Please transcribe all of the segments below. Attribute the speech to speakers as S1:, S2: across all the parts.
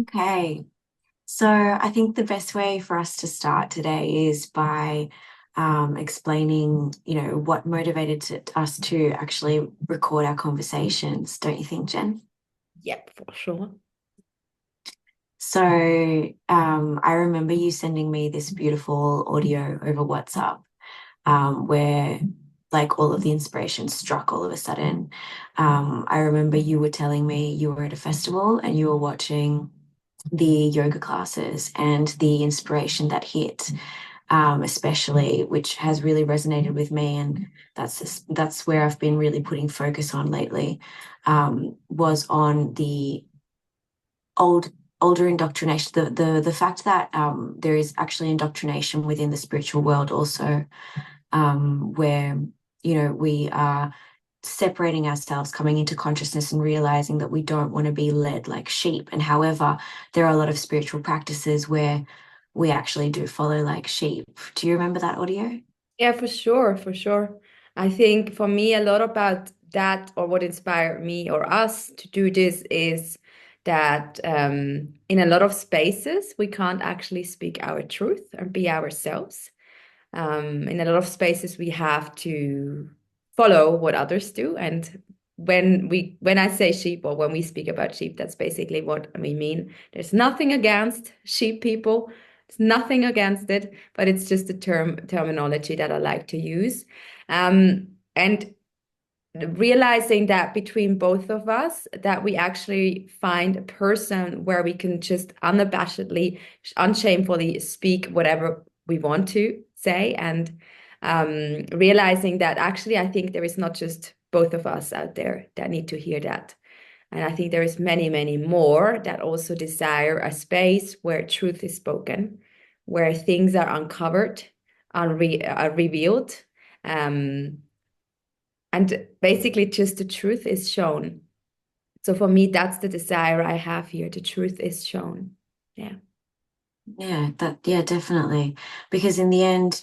S1: Okay, so I think the best way for us to start today is by explaining, what motivated us to actually record our conversations, don't you think, Jen?
S2: Yep, for sure.
S1: So I remember you sending me this beautiful audio over WhatsApp where like all of the inspiration struck all of a sudden. I remember you were telling me you were at a festival and you were watching the yoga classes and the inspiration that hit, especially, which has really resonated with me, and that's where I've been really putting focus on lately, was on the old older indoctrination, the fact that there is actually indoctrination within the spiritual world also, where we are separating ourselves, coming into consciousness and realizing that we don't want to be led like sheep. And however, there are a lot of spiritual practices where we actually do follow like sheep. Do you remember that audio?
S2: Yeah, for sure, for sure. I think for me, a lot about that, or what inspired me or us to do this, is that in a lot of spaces, we can't actually speak our truth and be ourselves. In a lot of spaces, we have to follow what others do. And when I say sheep, or when we speak about sheep, that's basically what we mean. There's nothing against sheep people. There's nothing against it, but it's just a terminology that I like to use. And realizing that between both of us, that we actually find a person where we can just unabashedly, unshamefully speak whatever we want to say, and realizing that actually I think there is not just both of us out there that need to hear that. And I think there is many, many more that also desire a space where truth is spoken, where things are uncovered, are revealed. Um, and basically, just the truth is shown. So for me, that's the desire I have here. The truth is shown. Yeah.
S1: Yeah, definitely. Because in the end,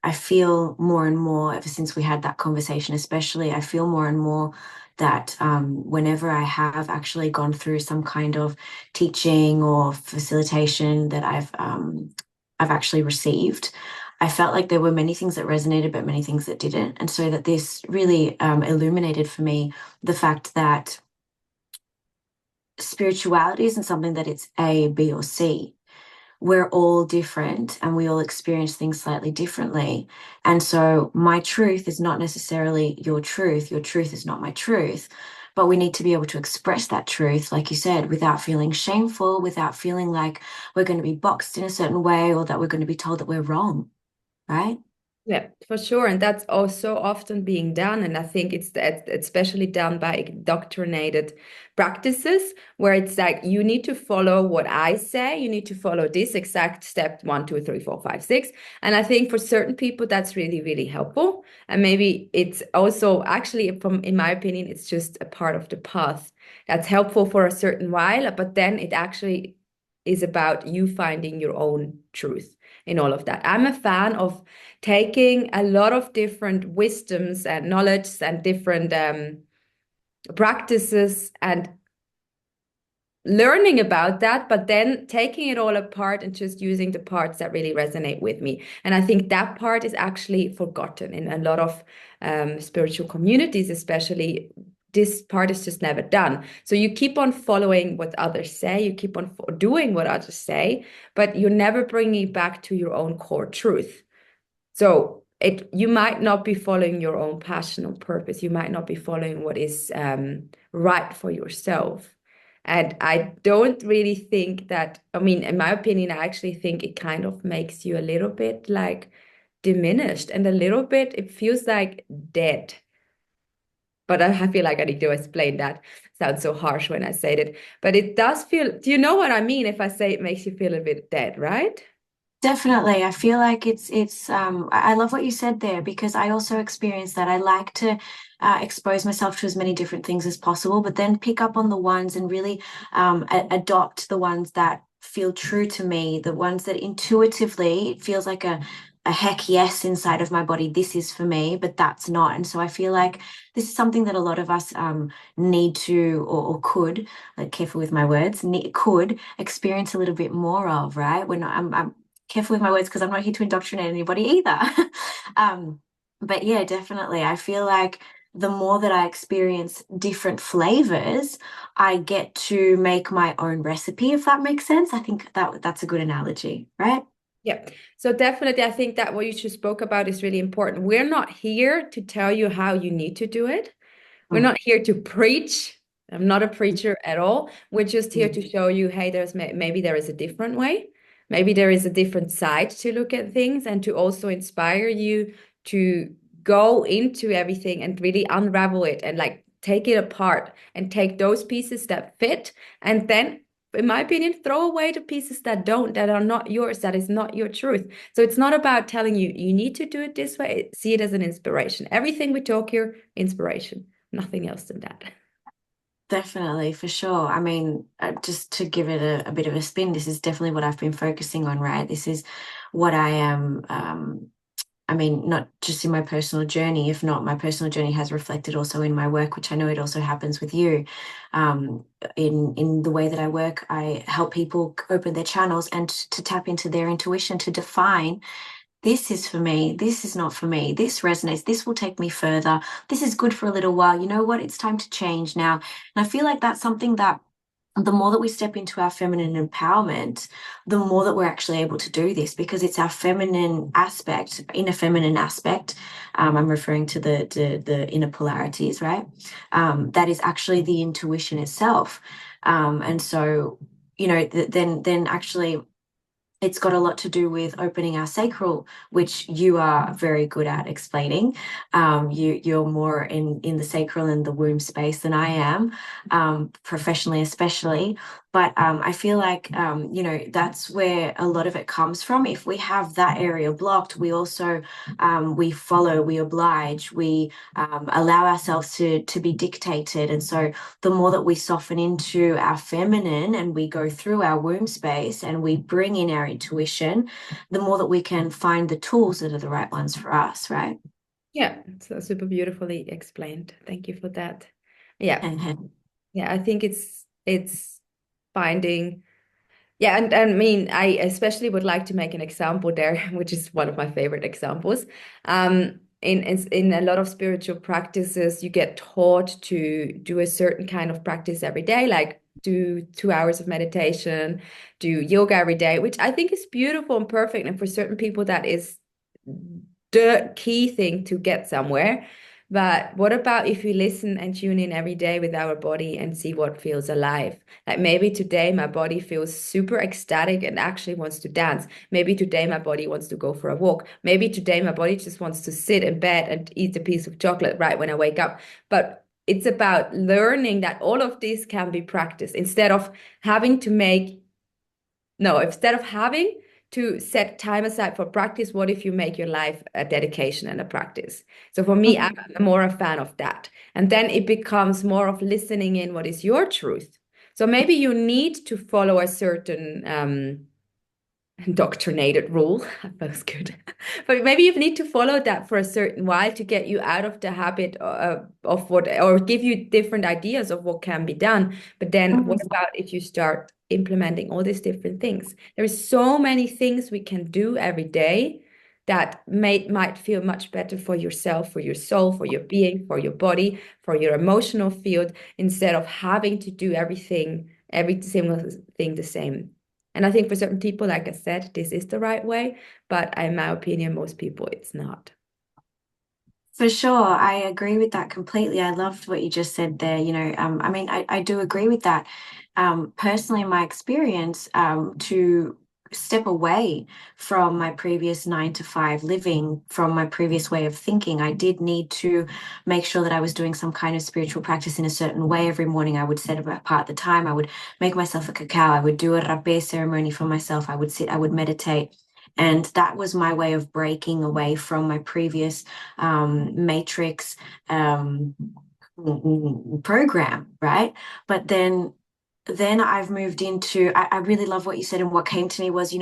S1: I feel more and more ever since we had that conversation, especially, I feel more and more that whenever I have actually gone through some kind of teaching or facilitation that I've actually received, I felt like there were many things that resonated, but many things that didn't. And so that this really illuminated for me the fact that spirituality isn't something that it's A, B, or C. We're all different and we all experience things slightly differently. And so my truth is not necessarily your truth. Your truth is not my truth. But we need to be able to express that truth, like you said, without feeling shameful, without feeling like we're going to be boxed in a certain way or that we're going to be told that we're wrong, right?
S2: Yeah, for sure. And that's also often being done. And I think it's especially done by indoctrinated practices, where it's like you need to follow what I say, you need to follow this exact step one, two, three, four, five, six. And I think for certain people that's really, really helpful. And maybe it's also actually from in my opinion, it's just a part of the path that's helpful for a certain while, but then it actually is about you finding your own truth in all of that. I'm a fan of taking a lot of different wisdoms and knowledge and different practices and learning about that, but then taking it all apart and just using the parts that really resonate with me. And I think that part is actually forgotten in a lot of spiritual communities, especially. This part is just never done. So you keep on following what others say, you keep on doing what others say, but you're never bringing it back to your own core truth. So it you might not be following your own passion or purpose. You might not be following what is right for yourself. And I don't really think that, I mean, in my opinion, I actually think it kind of makes you a little bit like diminished and a little bit, it feels like dead. But I feel like I need to explain that. Sounds so harsh when I say it. But it does feel, do you know what I mean if I say it makes you feel a bit dead, right?
S1: Definitely. I feel like I love what you said there because I also experience that. I like to expose myself to as many different things as possible, but then pick up on the ones and really adopt the ones that feel true to me, the ones that intuitively it feels like a heck yes inside of my body, this is for me, but that's not. And so I feel like this is something that a lot of us need to or could, like careful with my words, could experience a little bit more of, right? I'm careful with my words because I'm not here to indoctrinate anybody either. um, but yeah, definitely. I feel like the more that I experience different flavors, I get to make my own recipe, if that makes sense. I think that's a good analogy, right?
S2: Yeah. So definitely, I think that what you just spoke about is really important. We're not here to tell you how you need to do it. We're
S1: Mm,
S2: not here to preach. I'm not a preacher at all. We're just here to
S1: mm.
S2: show you, hey, maybe there is a different way. Maybe there is a different side to look at things and to also inspire you to go into everything and really unravel it and like take it apart and take those pieces that fit and then in my opinion, throw away the pieces that don't, that are not yours, that is not your truth. So it's not about telling you, you need to do it this way. See it as an inspiration. Everything we talk here, inspiration. Nothing else than that.
S1: Definitely, for sure. I mean, just to give it a bit of a spin, this is definitely what I've been focusing on, right? This is what I am. I mean, not just in my personal journey, if not, my personal journey has reflected also in my work, which I know it also happens with you. Um, in the way that I work, I help people open their channels and to tap into their intuition to define this is for me, this is not for me, this resonates, this will take me further, this is good for a little while. You know what? It's time to change now. And I feel like that's something that the more that we step into our feminine empowerment, the more that we're actually able to do this because it's our feminine aspect, inner feminine aspect. I'm referring to the inner polarities, right? That is actually the intuition itself. And so, then actually it's got a lot to do with opening our sacral, which you are very good at explaining. You're more in the sacral and the womb space than I am, professionally especially. But I feel like that's where a lot of it comes from. If we have that area blocked, we also we follow, we oblige, we allow ourselves to be dictated, and so the more that we soften into our feminine and we go through our womb space and we bring in our intuition, the more that we can find the tools that are the right ones for us, right?
S2: Yeah, so super beautifully explained. Thank you for that. Yeah.
S1: And
S2: Yeah, I think it's finding. Yeah, and I mean, I especially would like to make an example there, which is one of my favorite examples. In a lot of spiritual practices, you get taught to do a certain kind of practice every day, like do 2 hours of meditation, do yoga every day, which I think is beautiful and perfect. And for certain people, that is the key thing to get somewhere. But what about if we listen and tune in every day with our body and see what feels alive? Like maybe today my body feels super ecstatic and actually wants to dance. Maybe today my body wants to go for a walk. Maybe today my body just wants to sit in bed and eat a piece of chocolate right when I wake up. But it's about learning that all of this can be practiced instead of having to make no, instead of having to set time aside for practice, what if you make your life a dedication and a practice? So for me, I'm more a fan of that. And then it becomes more of listening in what is your truth. So maybe you need to follow a certain indoctrinated rule. That was good. But maybe you need to follow that for a certain while to get you out of the habit of what, or give you different ideas of what can be done. But then what about if you start implementing all these different things? There's so many things we can do every day that might feel much better for yourself, for your soul, for your being, for your body, for your emotional field, instead of having to do every single thing the same. And I think for certain people, like I said, this is the right way, but in my opinion, most people, it's not.
S1: For sure, I agree with that completely. I loved what you just said there. I mean, I do agree with that. Personally, in my experience, to step away from my previous 9 to 5 living, from my previous way of thinking, I did need to make sure that I was doing some kind of spiritual practice in a certain way. Every morning, I would set apart the time. I would make myself a cacao. I would do a rapé ceremony for myself. I would sit, I would meditate. And that was my way of breaking away from my previous matrix program, right? But then then I've moved into, I really love what you said. And what came to me was,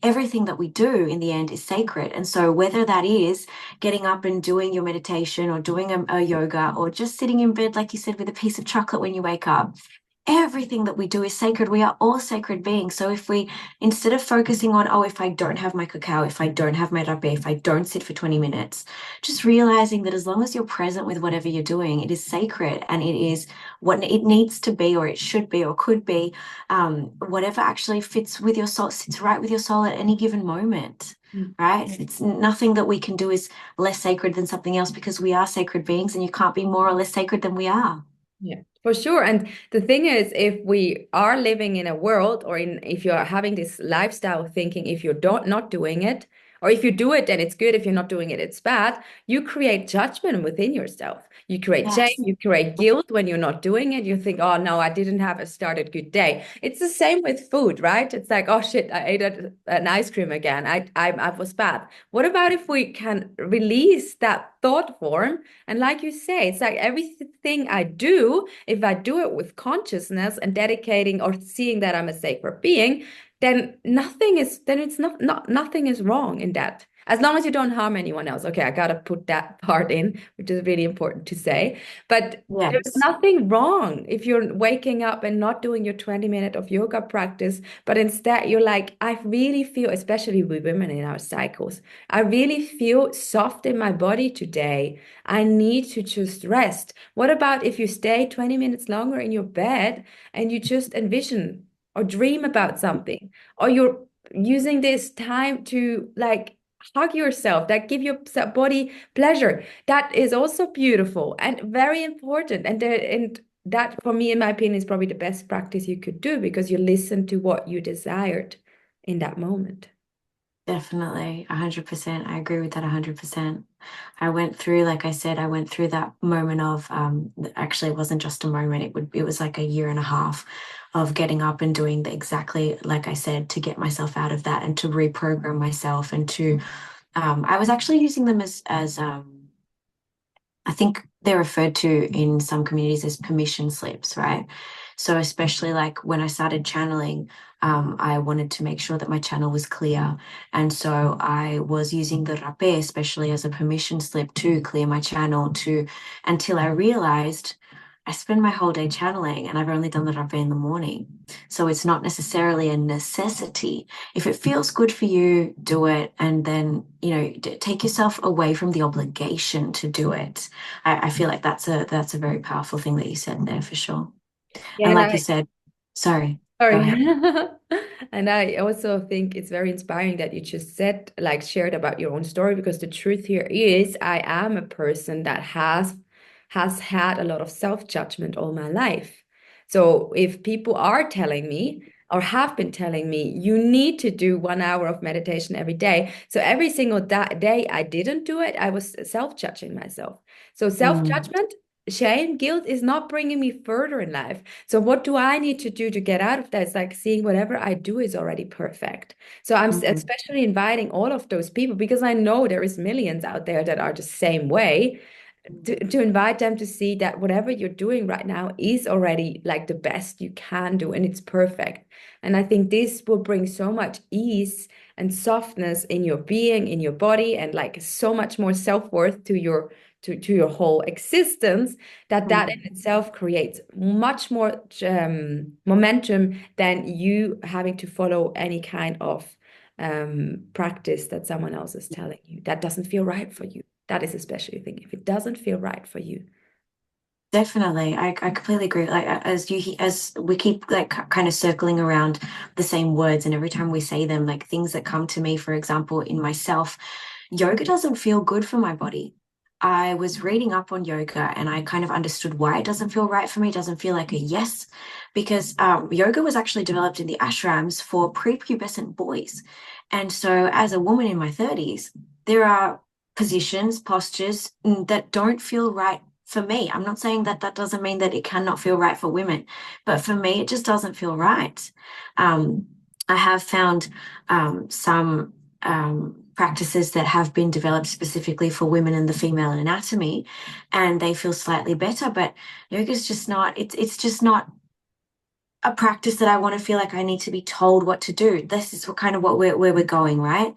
S1: everything that we do in the end is sacred. And so whether that is getting up and doing your meditation or doing a yoga or just sitting in bed, like you said, with a piece of chocolate when you wake up, everything that we do is sacred. We are all sacred beings. So if we, instead of focusing on, oh, if I don't have my cacao, if I don't have my rapé, if I don't sit for 20 minutes, just realizing that as long as you're present with whatever you're doing, it is sacred and it is what it needs to be, or it should be, or could be, whatever actually fits with your soul, sits right with your soul at any given moment.
S2: Mm.
S1: Right? It's nothing that we can do is less sacred than something else because we are sacred beings and you can't be more or less sacred than we are.
S2: Yeah, for sure. And the thing is, if we are living in a world, or if you're having this lifestyle thinking, if you're not doing it, or if you do it and it's good, if you're not doing it, it's bad, you create judgment within yourself. You create shame,
S1: Yes.
S2: you create guilt when you're not doing it. You think, oh no, I didn't have a started good day. It's the same with food, right? It's like, oh shit, I ate an ice cream again. I was bad. What about if we can release that thought form? And like you say, it's like everything I do, if I do it with consciousness and dedicating or seeing that I'm a sacred being, then it's nothing is wrong in that. As long as you don't harm anyone else. Okay, I gotta put that part in, which is really important to say. But there's
S1: Yes.
S2: nothing wrong if you're waking up and not doing your 20 minute of yoga practice, but instead you're like, I really feel, especially with women in our cycles, I really feel soft in my body today. I need to just rest. What about if you stay 20 minutes longer in your bed and you just envision or dream about something, or you're using this time to like hug yourself, that give your body pleasure. That is also beautiful and very important. And that, for me, in my opinion, is probably the best practice you could do because you listen to what you desired in that moment.
S1: Definitely, 100%. I agree with that 100%. I went through, like I said, I went through that moment of actually it wasn't just a moment, it was like a year and a half of getting up and doing exactly like I said, to get myself out of that and to reprogram myself and to I was actually using them as I think they're referred to in some communities as permission slips, right? So especially like when I started channeling, I wanted to make sure that my channel was clear. And so I was using the rapé, especially as a permission slip to clear my channel to until I realized I spend my whole day channeling and I've only done the rapé in the morning. So it's not necessarily a necessity. If it feels good for you, do it. And then, take yourself away from the obligation to do it. I feel like that's a very powerful thing that you said there for sure.
S2: Yeah,
S1: And
S2: and
S1: like you
S2: I
S1: said, sorry, go
S2: Sorry.
S1: ahead.
S2: And I also think it's very inspiring that you just said, like, shared about your own story, because the truth here is I am a person that has had a lot of self-judgment all my life. So if people are telling me or have been telling me you need to do 1 hour of meditation every day, so every single day I didn't do it, I was self-judging myself. So
S1: Mm,
S2: self-judgment, shame, guilt is not bringing me further in life. So what do I need to do to get out of that? It's like seeing whatever I do is already perfect. So I'm
S1: mm,
S2: especially inviting all of those people, because I know there is millions out there that are the same way, to invite them to see that whatever you're doing right now is already like the best you can do and it's perfect. And I think this will bring so much ease and softness in your being, in your body, and like so much more self-worth to your whole existence, that in
S1: mm.
S2: itself creates much more momentum than you having to follow any kind of practice that someone else is telling you that doesn't feel right for you. That is especially a thing. If it doesn't feel right for you.
S1: Definitely. I completely agree. Like as we keep like kind of circling around the same words and every time we say them, like things that come to me, for example, in myself, yoga doesn't feel good for my body. I was reading up on yoga and I kind of understood why it doesn't feel right for me, doesn't feel like a yes, because yoga was actually developed in the ashrams for prepubescent boys. And so as a woman in my 30s, there are positions, postures that don't feel right for me. I'm not saying that that doesn't mean that it cannot feel right for women, but for me, it just doesn't feel right. Um, I have found some practices that have been developed specifically for women and the female anatomy, and they feel slightly better. But yoga is just not. It's just not. a practice that I want to feel like I need to be told what to do. This is what kind of what we're where we're going, right?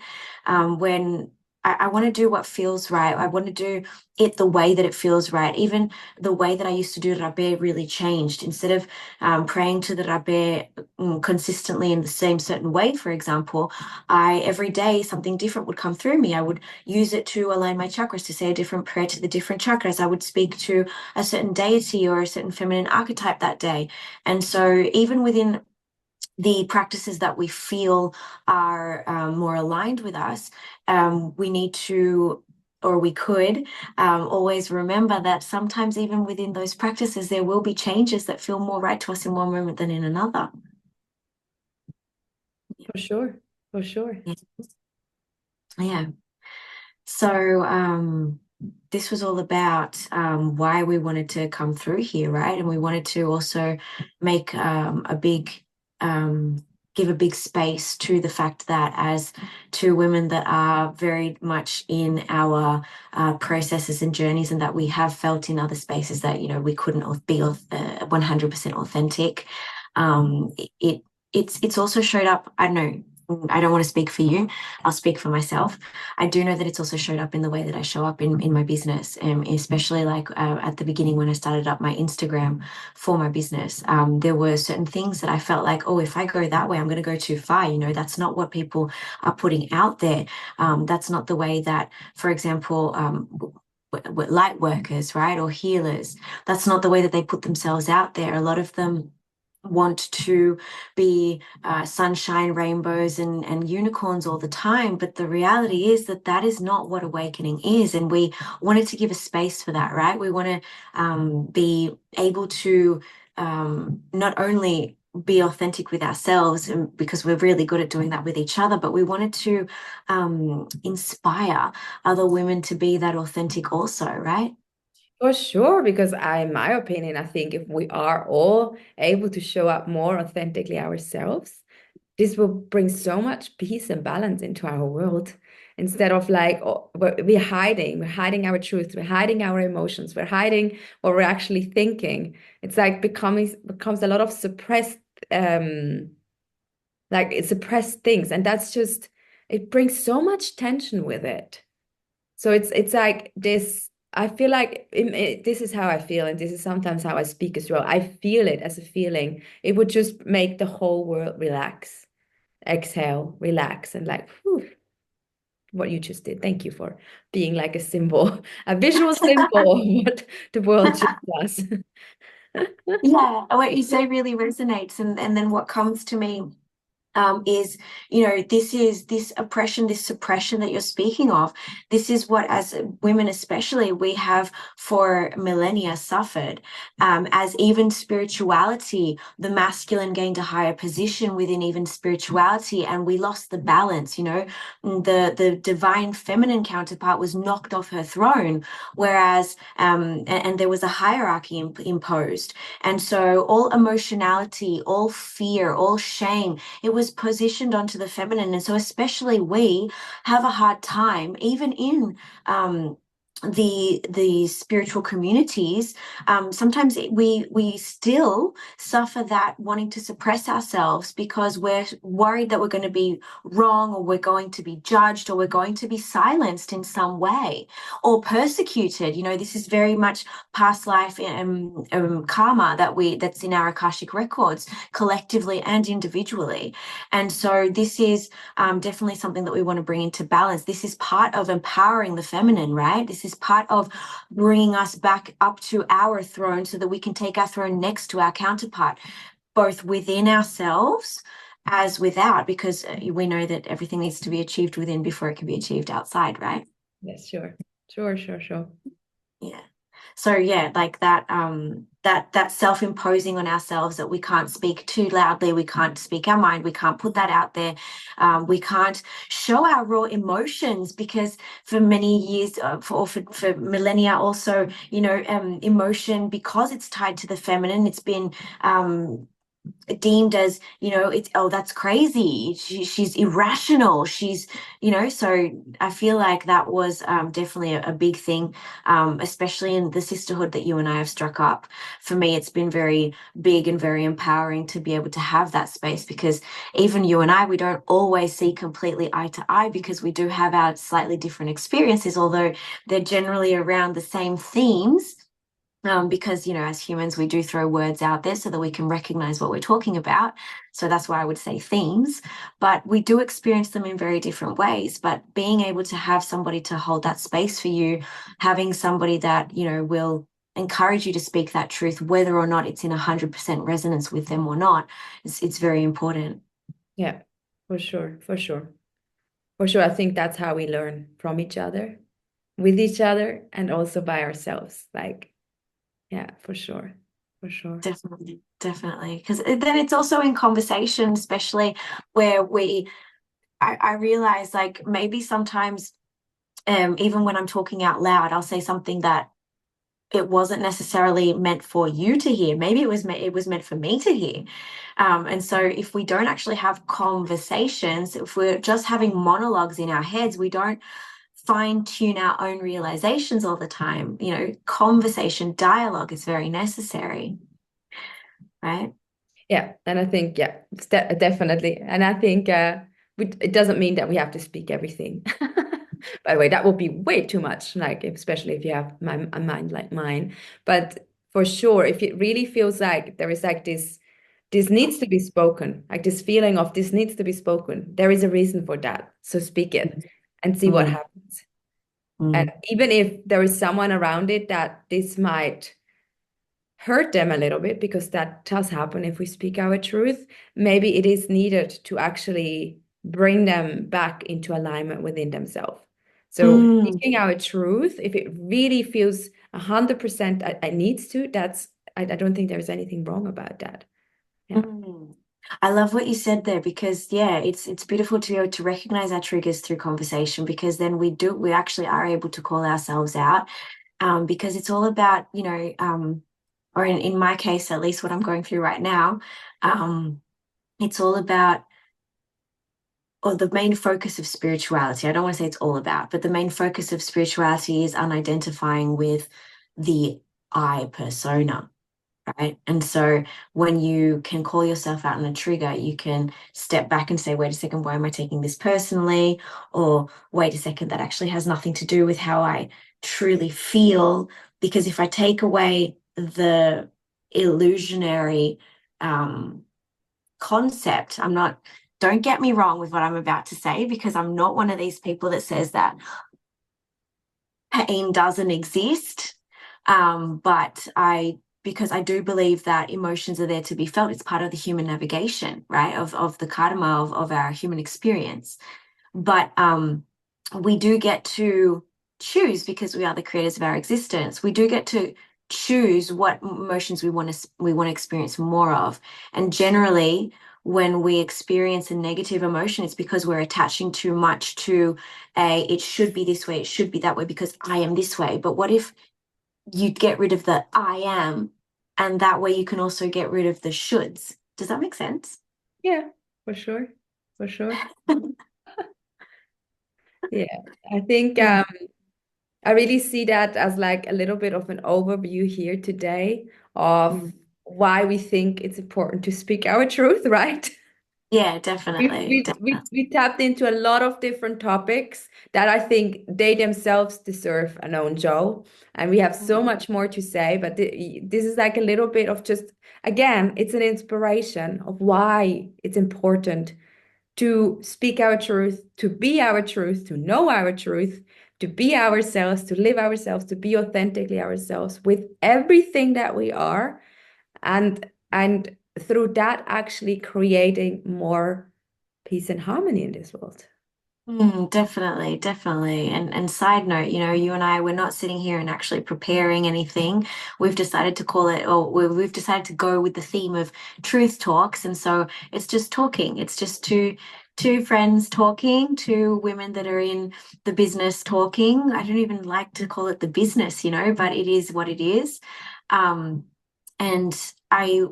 S1: When I want to do what feels right. I want to do it the way that it feels right. Even the way that I used to do Rabé really changed. Instead of praying to the Rabé consistently in the same certain way, for example, I every day something different would come through me. I would use it to align my chakras, to say a different prayer to the different chakras. I would speak to a certain deity or a certain feminine archetype that day. And so, even within the practices that we feel are more aligned with us, we need to, or we could, always remember that sometimes, even within those practices, there will be changes that feel more right to us in one moment than in another.
S2: For sure, for sure.
S1: Yeah. Yeah. So, this was all about why we wanted to come through here, right? And we wanted to also make a big, um, give a big space to the fact that as two women that are very much in our processes and journeys, and that we have felt in other spaces that, we couldn't be 100% authentic. It it's also showed up. I don't know. I don't want to speak for you. I'll speak for myself. I do know that it's also showed up in the way that I show up in my business, especially like at the beginning when I started up my Instagram for my business. There were certain things that I felt like, oh, if I go that way, I'm going to go too far. That's not what people are putting out there. That's not the way that, for example, light workers, right, or healers, that's not the way that they put themselves out there. A lot of them want to be sunshine, rainbows, and unicorns all the time. But the reality is that that is not what awakening is. And we wanted to give a space for that, right? We want to be able to not only be authentic with ourselves, and because we're really good at doing that with each other, but we wanted to inspire other women to be that authentic also, right?
S2: For sure, because in my opinion, I think if we are all able to show up more authentically ourselves, this will bring so much peace and balance into our world. Instead of like, oh, we're hiding our truth, we're hiding our emotions, we're hiding what we're actually thinking. It's like becomes a lot of suppressed, like it suppressed things, and that's just it brings so much tension with it. So it's like this. I feel like this is how I feel, and this is sometimes how I speak as well. I feel it as a feeling. It would just make the whole world relax, exhale, relax, and like, whew, what you just did. Thank you for being like a symbol, a visual symbol of what the world just does.
S1: Yeah, what you say really resonates, and then what comes to me is, this is this oppression, this suppression that you're speaking of. This is what, as women especially, we have for millennia suffered. As even spirituality, the masculine gained a higher position within even spirituality, and we lost the balance. The divine feminine counterpart was knocked off her throne, whereas and there was a hierarchy imposed, and so all emotionality, all fear, all shame, it was positioned onto the feminine. And so, especially we have a hard time, even in the spiritual communities. Sometimes we still suffer that, wanting to suppress ourselves because we're worried that we're going to be wrong, or we're going to be judged, or we're going to be silenced in some way, or persecuted. This is very much past life karma that's in our Akashic records, collectively and individually. And so this is definitely something that we want to bring into balance. This is part of empowering the feminine, right? This is part of bringing us back up to our throne so that we can take our throne next to our counterpart, both within ourselves as without, because we know that everything needs to be achieved within before it can be achieved outside, right?
S2: Yes, sure. Sure, sure, sure.
S1: Yeah. So yeah, like that self-imposing on ourselves that we can't speak too loudly, we can't speak our mind, we can't put that out there, we can't show our raw emotions, because for many years, for millennia also, emotion, because it's tied to the feminine, it's been deemed as, it's, oh, that's crazy. She's irrational. So I feel like that was definitely a big thing, especially in the sisterhood that you and I have struck up. For me, it's been very big and very empowering to be able to have that space, because even you and I, we don't always see completely eye to eye, because we do have our slightly different experiences, although they're generally around the same themes, because, as humans, we do throw words out there so that we can recognize what we're talking about. So that's why I would say themes, but we do experience them in very different ways. But being able to have somebody to hold that space for you, having somebody that, will encourage you to speak that truth, whether or not it's in 100% resonance with them or not, it's very important.
S2: Yeah, for sure, for sure. For sure, I think that's how we learn from each other, with each other, and also by ourselves. Like, yeah, for sure. For sure.
S1: Definitely, definitely. Because then it's also in conversation, especially where I realize, like, maybe sometimes, even when I'm talking out loud, I'll say something that it wasn't necessarily meant for you to hear. Maybe it was meant for me to hear. And so if we don't actually have conversations, if we're just having monologues in our heads, we don't fine tune our own realizations all the time. Conversation, dialogue is very necessary, right?
S2: Yeah, and I think it's definitely, and I think it doesn't mean that we have to speak everything. By the way, that would be way too much, like especially if you have a mind like mine. But for sure, if it really feels like there is like this needs to be spoken, like this feeling of this needs to be spoken, there is a reason for that. So speak it and see what
S1: Mm,
S2: happens. And
S1: mm,
S2: even if there is someone around it that this might hurt them a little bit, because that does happen if we speak our truth, maybe it is needed to actually bring them back into alignment within themselves. So
S1: mm.
S2: speaking our truth, if it really feels 100% it needs to, I don't think there's anything wrong about that. Yeah.
S1: Mm. I love what you said there, because yeah, it's beautiful to be able to recognize our triggers through conversation, because then we actually are able to call ourselves out, because it's all about, or in my case, at least what I'm going through right now, it's all about, or the main focus of spirituality. I don't want to say it's all about, but the main focus of spirituality is unidentifying with the I persona. Right. And so when you can call yourself out on a trigger, you can step back and say, wait a second, why am I taking this personally? Or wait a second, that actually has nothing to do with how I truly feel. Because if I take away the illusionary concept, don't get me wrong with what I'm about to say, because I'm not one of these people that says that pain doesn't exist. But because I do believe that emotions are there to be felt. It's part of the human navigation, right? Of the karma of our human experience. But we do get to choose, because we are the creators of our existence. We do get to choose what emotions we want to experience more of. And generally, when we experience a negative emotion, it's because we're attaching too much to it should be this way, it should be that way because I am this way. But what if you get rid of the I am, and that way you can also get rid of the shoulds? Does that make sense?
S2: Yeah, for sure. For sure. Yeah. I think
S1: Mm,
S2: I really see that as like a little bit of an overview here today of
S1: mm.
S2: why we think it's important to speak our truth, right?
S1: Yeah,
S2: We,
S1: definitely,
S2: we, we, we tapped into a lot of different topics that I think they themselves deserve an own show. And we have so
S1: definitely.
S2: much more to say, but this is like a little bit of just, again, it's an inspiration of why it's important to speak our truth, to be our truth, to know our truth, to be ourselves, to live ourselves, to be authentically ourselves with everything that we are, and through that actually creating more peace and harmony in this world.
S1: Definitely, definitely. And side note, you and I, we're not sitting here and actually preparing anything. We've decided to call it, or we've decided to go with the theme of truth talks. And so it's just talking. It's just two friends talking, two women that are in the business talking. I don't even like to call it the business, but it is what it is. Um, and I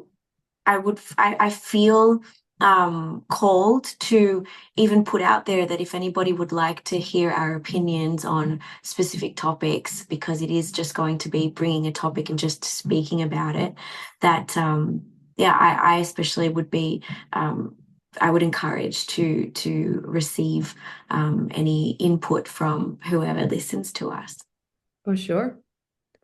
S1: I feel called to even put out there that if anybody would like to hear our opinions on specific topics, because it is just going to be bringing a topic and just speaking about it, that yeah, I especially would be I would encourage to receive any input from whoever listens to us.
S2: For sure.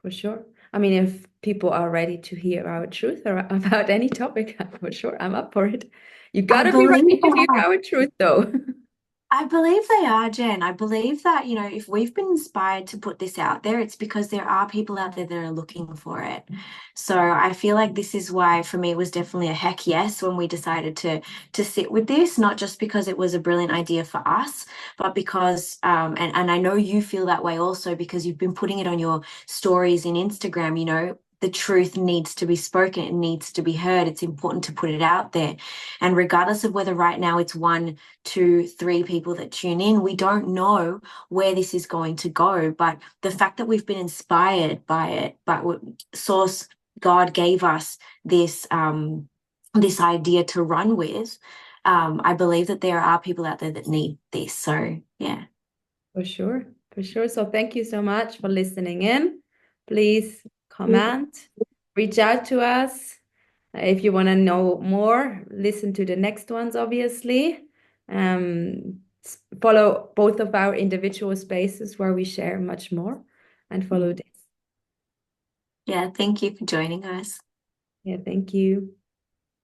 S2: For sure. I mean, if people are ready to hear our truth or about any topic, for sure, I'm up for it. You
S1: I
S2: gotta be
S1: believe
S2: ready
S1: they
S2: to hear
S1: are.
S2: our truth, though.
S1: I believe they are, Jen. I believe that, you know, if we've been inspired to put this out there, it's because there are people out there that are looking for it. So I feel like this is why, for me, it was definitely a heck yes when we decided to sit with this, not just because it was a brilliant idea for us, but because and I know you feel that way also because you've been putting it on your stories in Instagram, you know. The truth needs to be spoken, it needs to be heard. It's important to put it out there. And regardless of whether right now it's one, two, three people that tune in. We don't know where this is going to go, but the fact that we've been inspired by it, but source God gave us this idea to run with. I believe that there are people out there that need this. So yeah.
S2: For sure. For sure. So thank you so much for listening in. Please comment, reach out to us. If you want to know more, listen to the next ones, obviously. Follow both of our individual spaces where we share much more and follow this.
S1: Yeah, thank you for joining us.
S2: Yeah, thank you.